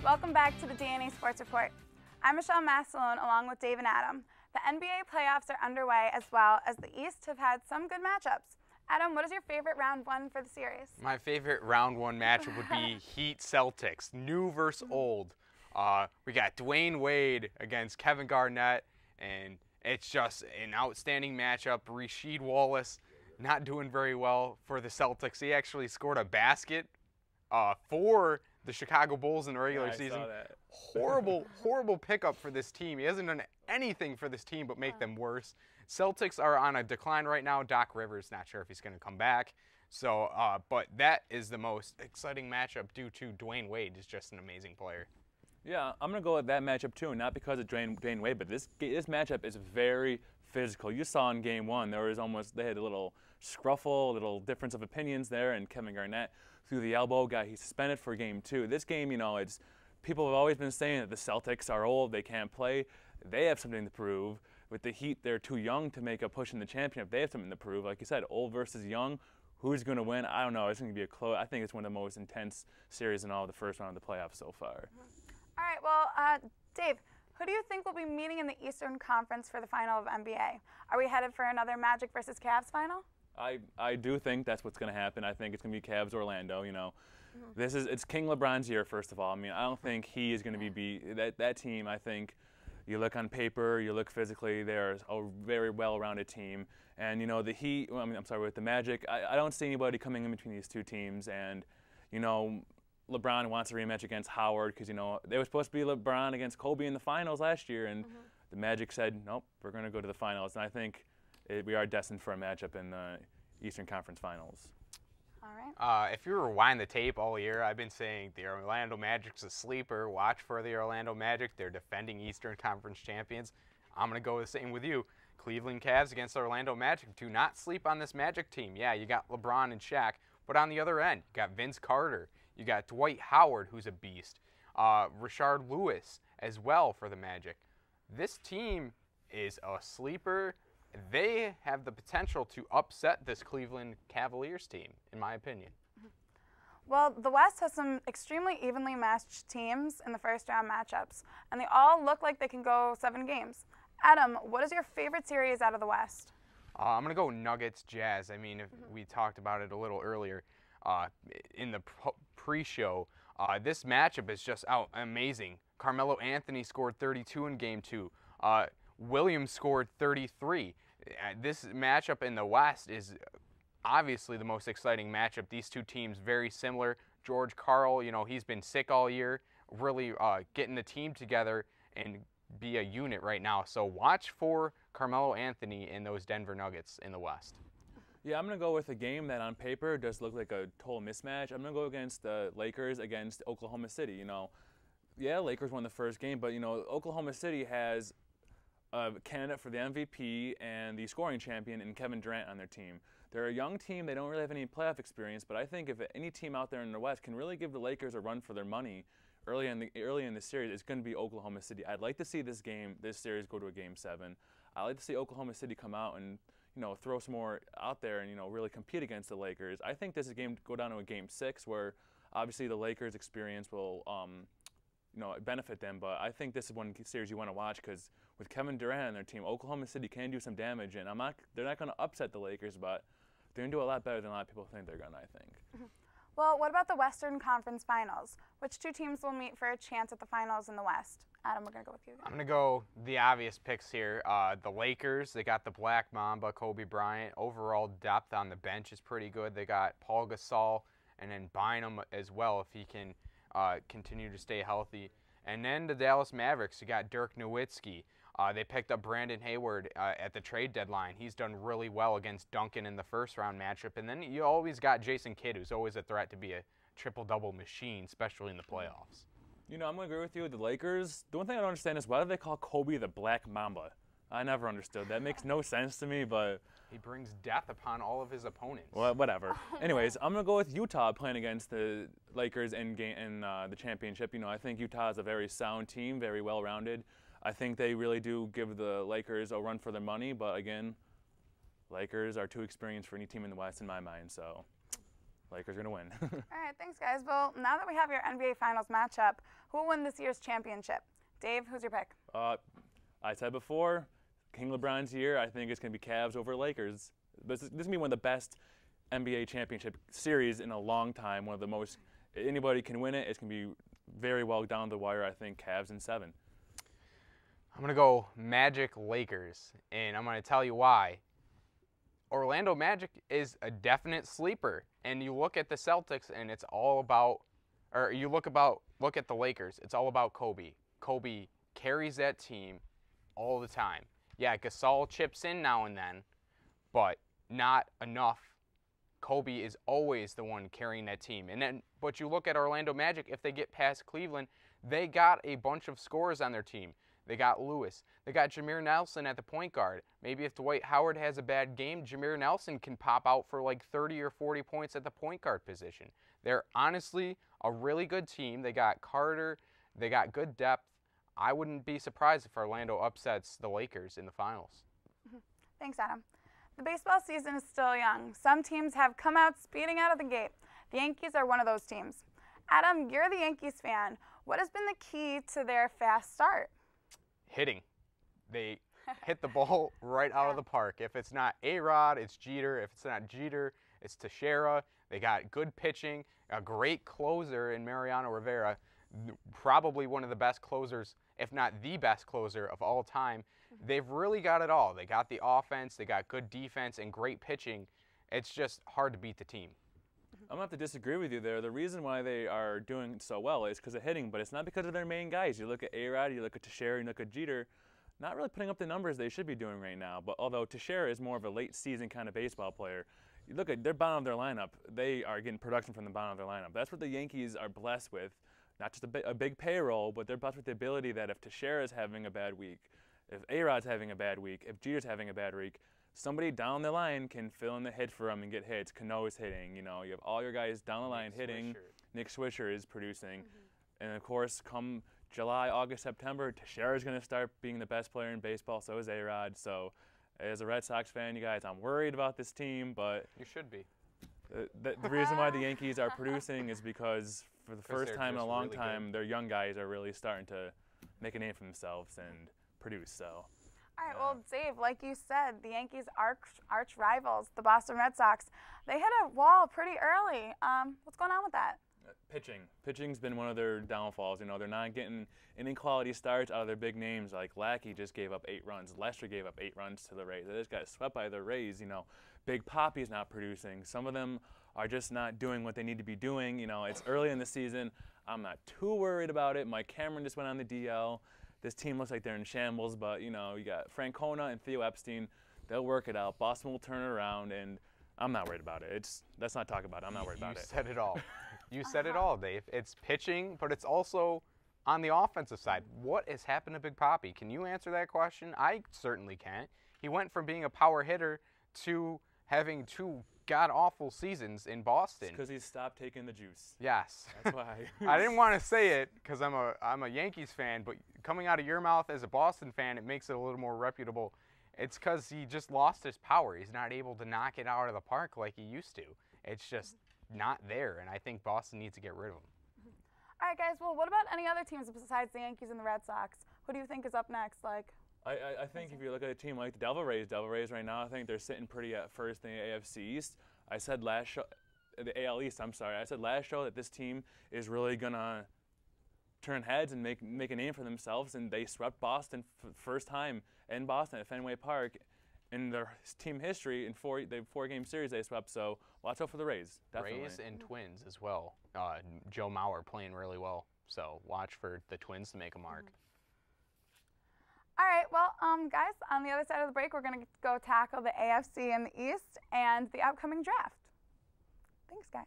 Welcome back to the DNA Sports Report. I'm Michelle Massalone along with Dave and Adam. The NBA playoffs are underway as well as the East have had some good matchups. Adam, what is your favorite round one for the series? My favorite round one matchup would be Heat Celtics, new versus old. We got Dwayne Wade against Kevin Garnett, and it's just an outstanding matchup. Rasheed Wallace not doing very well for the Celtics. He actually scored a basket for the Chicago Bulls in the regular season. I saw that. Horrible pickup for this team. He hasn't done anything for this team but make them worse. Celtics are on a decline right now. Doc Rivers, not sure if he's going to come back. So, but that is the most exciting matchup due to Dwayne Wade. He's just an amazing player. Yeah, I'm going to go with that matchup too, not because of Dwayne Wade, but this matchup is very physical. You saw in game one, they had a little scruffle, a little difference of opinions there, and Kevin Garnett threw the elbow, he's suspended for game two. This game, people have always been saying that the Celtics are old, they can't play. They have something to prove. With the Heat, they're too young to make a push in the championship. They have something to prove. Like you said, old versus young. Who's going to win? I don't know. It's going to be a close. I think it's one of the most intense series in all of the first round of the playoffs so far. All right, well, Dave, who do you think will be meeting in the Eastern Conference for the final of NBA? Are we headed for another Magic versus Cavs final? I do think that's what's going to happen. I think it's going to be Cavs Orlando. It's King LeBron's year. First of all, I don't think he is going to be that team. I think you look on paper, you look physically, they're a very well-rounded team. And the Heat. With the Magic, I don't see anybody coming in between these two teams. And LeBron wants a rematch against Howard because they were supposed to be LeBron against Kobe in the finals last year, and the Magic said nope, we're going to go to the finals. And I think we are destined for a matchup in the Eastern Conference Finals. All right. If you rewind the tape all year, I've been saying the Orlando Magic's a sleeper. Watch for the Orlando Magic. They're defending Eastern Conference champions. I'm going to go the same with you. Cleveland Cavs against Orlando Magic. Do not sleep on this Magic team. Yeah, you got LeBron and Shaq, but on the other end, you got Vince Carter. You got Dwight Howard, who's a beast. Rashard Lewis as well for the Magic. This team is a sleeper. They have the potential to upset this Cleveland Cavaliers team, in my opinion. Well, the West has some extremely evenly matched teams in the first round matchups, and they all look like they can go 7 games. Adam, what is your favorite series out of the West? I'm going to go Nuggets Jazz. We talked about it a little earlier in the pre-show. This matchup is just amazing. Carmelo Anthony scored 32 in game 2. Williams scored 33. This matchup in the West is obviously the most exciting matchup. These two teams very similar. George Karl, he's been sick all year, really getting the team together and be a unit right now. So watch for Carmelo Anthony and those Denver Nuggets in the West. Yeah, I'm going to go with a game that on paper does look like a total mismatch. I'm going to go against the Lakers against Oklahoma City. Yeah, Lakers won the first game, but Oklahoma City has a candidate for the MVP and the scoring champion in Kevin Durant on their team. They're a young team. They don't really have any playoff experience, but I think if any team out there in the West can really give the Lakers a run for their money early in the series, it's going to be Oklahoma City. I'd like to see this series go to a Game 7. I'd like to see Oklahoma City come out and throw some more out there and really compete against the Lakers. I think this game go down to a Game 6 where obviously the Lakers' experience will benefit them, but I think this is one series you want to watch because with Kevin Durant on their team, Oklahoma City can do some damage, and they're not going to upset the Lakers, but they're going to do a lot better than a lot of people think they're going to, I think. Well, what about the Western Conference Finals? Which two teams will meet for a chance at the finals in the West? Adam, we're going to go with you again. I'm going to go the obvious picks here. The Lakers, they got the Black Mamba, Kobe Bryant. Overall depth on the bench is pretty good. They got Paul Gasol and then Bynum as well if he can continue to stay healthy. And then the Dallas Mavericks, you got Dirk Nowitzki. They picked up Brandon Hayward at the trade deadline. He's done really well against Duncan in the first round matchup. And then you always got Jason Kidd, who's always a threat to be a triple-double machine, especially in the playoffs. I'm going to agree with you with the Lakers. The one thing I don't understand is why do they call Kobe the Black Mamba? I never understood. That makes no sense to me, but he brings death upon all of his opponents. Well, whatever. Anyways, I'm going to go with Utah playing against the Lakers in the championship. I think Utah is a very sound team, very well-rounded. I think they really do give the Lakers a run for their money, but again, Lakers are too experienced for any team in the West in my mind, so Lakers are going to win. All right, thanks, guys. Well, now that we have your NBA Finals matchup, who will win this year's championship? Dave, who's your pick? I said before, King LeBron's year, I think it's going to be Cavs over Lakers. This is going to be one of the best NBA championship series in a long time. One of the most, anybody can win it. It's going to be very well down the wire, I think, Cavs in 7. I'm going to go Magic Lakers, and I'm going to tell you why. Orlando Magic is a definite sleeper, and you look at the Celtics, and it's all about, or you look at the Lakers, it's all about Kobe. Kobe carries that team all the time. Yeah, Gasol chips in now and then, but not enough. Kobe is always the one carrying that team. But you look at Orlando Magic, if they get past Cleveland, they got a bunch of scorers on their team. They got Lewis. They got Jameer Nelson at the point guard. Maybe if Dwight Howard has a bad game, Jameer Nelson can pop out for like 30 or 40 points at the point guard position. They're honestly a really good team. They got Carter. They got good depth. I wouldn't be surprised if Orlando upsets the Lakers in the finals. Thanks, Adam. The baseball season is still young. Some teams have come out speeding out of the gate. The Yankees are one of those teams. Adam, you're the Yankees fan. What has been the key to their fast start? Hitting. They hit the ball right out of the park. If it's not A-Rod, it's Jeter. If it's not Jeter, it's Teixeira. They got good pitching, a great closer in Mariano Rivera, probably one of the best closers, if not the best closer of all time. They've really got it all. They got the offense, they got good defense, and great pitching. It's just hard to beat the team. I'm going to have to disagree with you there. The reason why they are doing so well is because of hitting, but it's not because of their main guys. You look at A-Rod, you look at Teixeira, you look at Jeter, not really putting up the numbers they should be doing right now. But although Teixeira is more of a late season kind of baseball player, you look at their bottom of their lineup, they are getting production from the bottom of their lineup. That's what the Yankees are blessed with. Not just a big payroll, but they're blessed with the ability that if Teixeira is having a bad week, if A-Rod's having a bad week, if Jeter's having a bad week, somebody down the line can fill in the hit for them and get hits. Cano's hitting, you know, you have all your guys down the line hitting. Nick Swisher is producing. And of course, come July, August, September, Teixeira's going to start being the best player in baseball, so is A-Rod. So as a Red Sox fan, you guys, I'm worried about this team, but you should be. The reason why the Yankees are producing is because for the first time in a long time, their young guys are really starting to make a name for themselves and produce. So. All right, well, Dave, like you said, the Yankees' arch rivals, the Boston Red Sox, they hit a wall pretty early. What's going on with that? Pitching. Pitching's been one of their downfalls. You know, they're not getting any quality starts out of their big names. Like Lackey just gave up 8 runs. Lester gave up 8 runs to the Rays. They just got swept by the Rays. You know, Big Papi's not producing. Some of them are just not doing what they need to be doing. You know, it's early in the season. I'm not too worried about it. Mike Cameron just went on the DL. This team looks like they're in shambles, but, you know, you got Francona and Theo Epstein. They'll work it out. Boston will turn it around, and I'm not worried about it. Let's not talk about it. I'm not worried about it. You said it all. You said it all, Dave. It's pitching, but it's also on the offensive side. What has happened to Big Papi? Can you answer that question? I certainly can't. He went from being a power hitter to having 2 god-awful seasons in Boston. Because he stopped taking the juice. Yes. That's why. I didn't want to say it because I'm a Yankees fan, but coming out of your mouth as a Boston fan, it makes it a little more reputable. It's because he just lost his power. He's not able to knock it out of the park like he used to. It's just not there, and I think Boston needs to get rid of him. All right, guys. Well, what about any other teams besides the Yankees and the Red Sox? Who do you think is up next? I think if you look at a team like the Devil Rays right now, I think they're sitting pretty at first in the AFC East. I said last show, the AL East, I'm sorry. I said last show that this team is really going to turn heads and make a name for themselves, and they swept Boston for the first time in Boston at Fenway Park in their team history in the 4-game series they swept. So watch out for the Rays. Definitely. Rays and Twins as well. Joe Mauer playing really well. So watch for the Twins to make a mark. All right, well, guys, on the other side of the break, we're going to go tackle the AFC and the East and the upcoming draft. Thanks, guys.